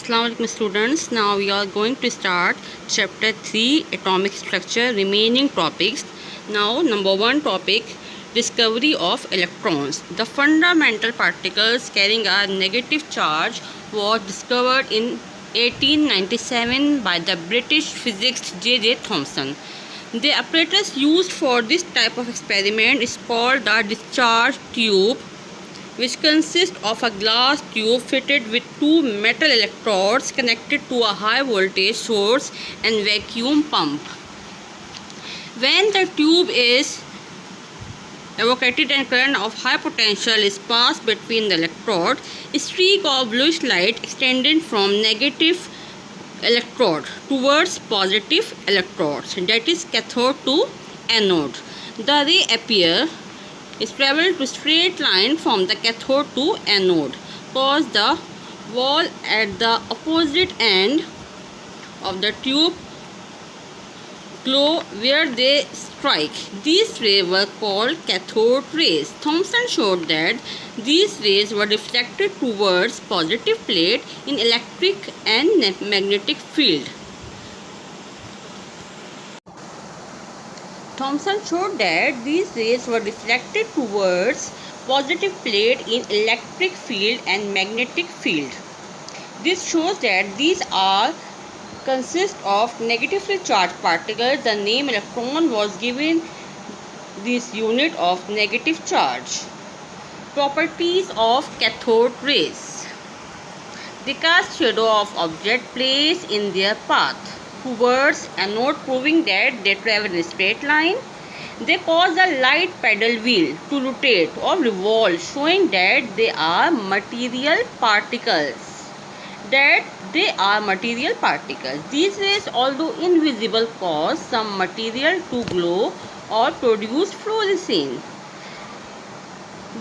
Assalamu alaikum students. Now we are going to start chapter 3 atomic structure, remaining topics. Now number 1 topic, discovery of electrons. The fundamental particles carrying a negative charge was discovered in 1897 by the British physicist J.J. Thomson. The apparatus used for this type of experiment is called the discharge tube, which consists of a glass tube fitted with two metal electrodes connected to a high voltage source and vacuum pump. When the tube is evacuated and current of high potential is passed between the electrode, a streak of bluish light extended from negative electrode towards positive electrodes, that is cathode to anode. The ray appear is travel to straight line from the cathode to anode, cause the wall at the opposite end of the tube glow where they strike. These rays were called cathode rays. Thomson showed that these rays were reflected towards positive plate in electric and magnetic field. Thomson showed that these rays were reflected towards positive plate in electric field and magnetic field. This shows that these are consist of negatively charged particles. The name electron was given this unit of negative charge. Properties of cathode rays. They cast shadow of object placed in their path towards anode, proving that they travel in a straight line. They cause the light pedal wheel to rotate or revolve, showing that they are material particles. These rays, although invisible, cause some material to glow or produce fluorescence.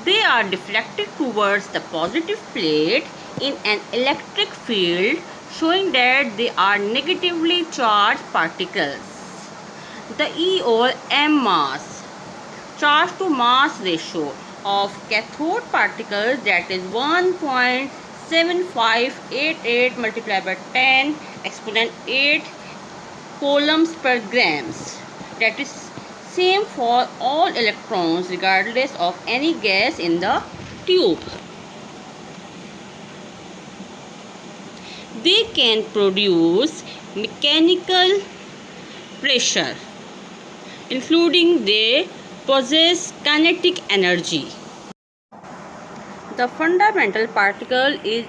They are deflected towards the positive plate in an electric field, showing that they are negatively charged particles. The E or M mass, charge to mass ratio of cathode particles, that is 1.7588 multiplied by 10 exponent 8 coulombs per grams. That is same for all electrons regardless of any gas in the tube. They can produce mechanical pressure, including they possess kinetic energy. The fundamental particle is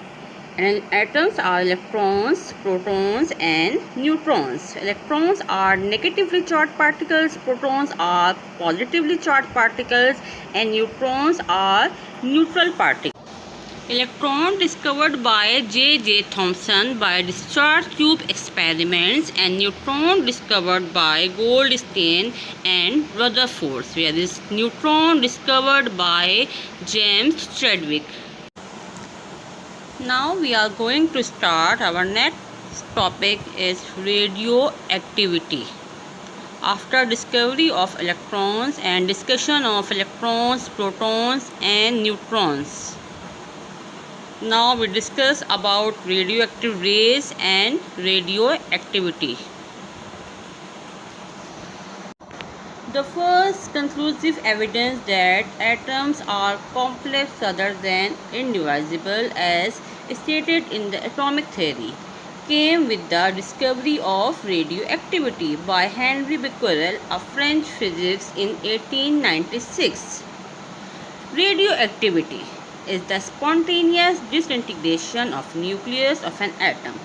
atoms are electrons, protons and neutrons. Electrons are negatively charged particles, protons are positively charged particles and neutrons are neutral particles. Electron discovered by J.J. Thomson by discharge tube experiments, and neutron discovered by Goldstein and Rutherford, whereas neutron discovered by James Chadwick. Now we are going to start our next topic is radioactivity. After discovery of electrons and discussion of electrons, protons and neutrons, now we discuss about radioactive rays and radioactivity. The first conclusive evidence that atoms are complex rather than indivisible, as stated in the atomic theory, came with the discovery of radioactivity by Henri Becquerel, a French physicist, in 1896. Radioactivity is the spontaneous disintegration of nucleus of an atom,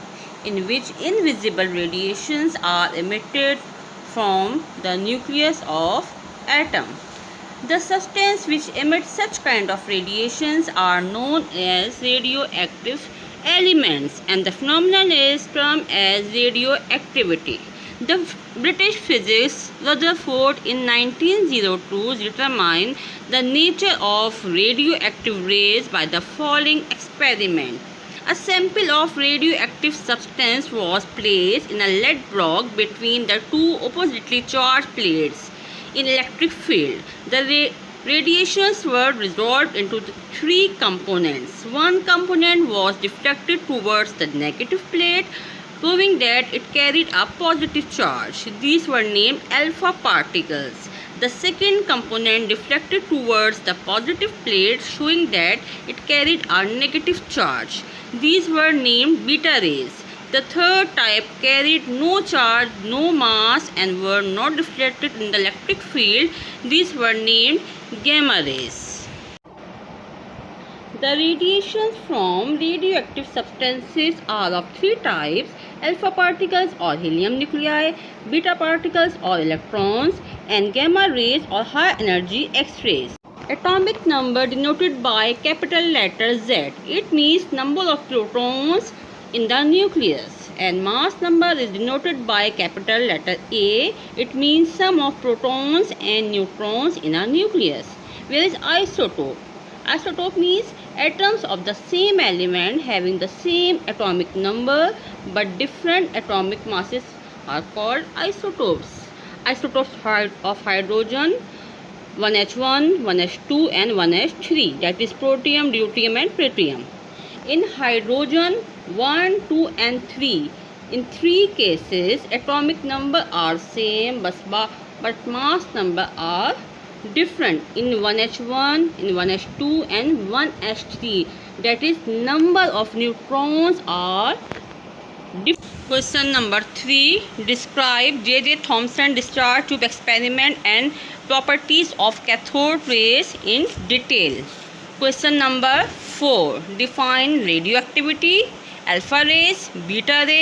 in which invisible radiations are emitted from the nucleus of atom. The substance which emits such kind of radiations are known as radioactive elements, and the phenomenon is termed as radioactivity. The British physicist Rutherford in 1902 determined the nature of radioactive rays by the following experiment. A sample of radioactive substance was placed in a lead block between the two oppositely charged plates in electric field. The Radiations were resolved into three components. One component was deflected towards the negative plate, proving that it carried a positive charge. These were named alpha particles. The second component deflected towards the positive plate, showing that it carried a negative charge. These were named beta rays. The third type carried no charge, no mass, and were not deflected in the electric field. These were named gamma rays. The radiations from radioactive substances are of three types: alpha particles or helium nuclei, beta particles or electrons, and gamma rays or high energy X-rays. Atomic number denoted by capital letter Z. It means number of protons in the nucleus, and mass number is denoted by capital letter A. It means sum of protons and neutrons in a nucleus. Where is isotope? Isotope means atoms of the same element having the same atomic number but different atomic masses are called isotopes. Isotopes of hydrogen: 1H1, 1H2 and 1H3, that is protium, deuterium and tritium. In hydrogen, 1, 2 and 3. In three cases, atomic number are same but mass number are different. In 1H1, in 1H2 and 1H3, that is number of neutrons are different. Question number 3. Describe J.J. Thomson discharge tube experiment and properties of cathode rays in detail. Question number 4. Define radioactivity, alpha rays, beta rays.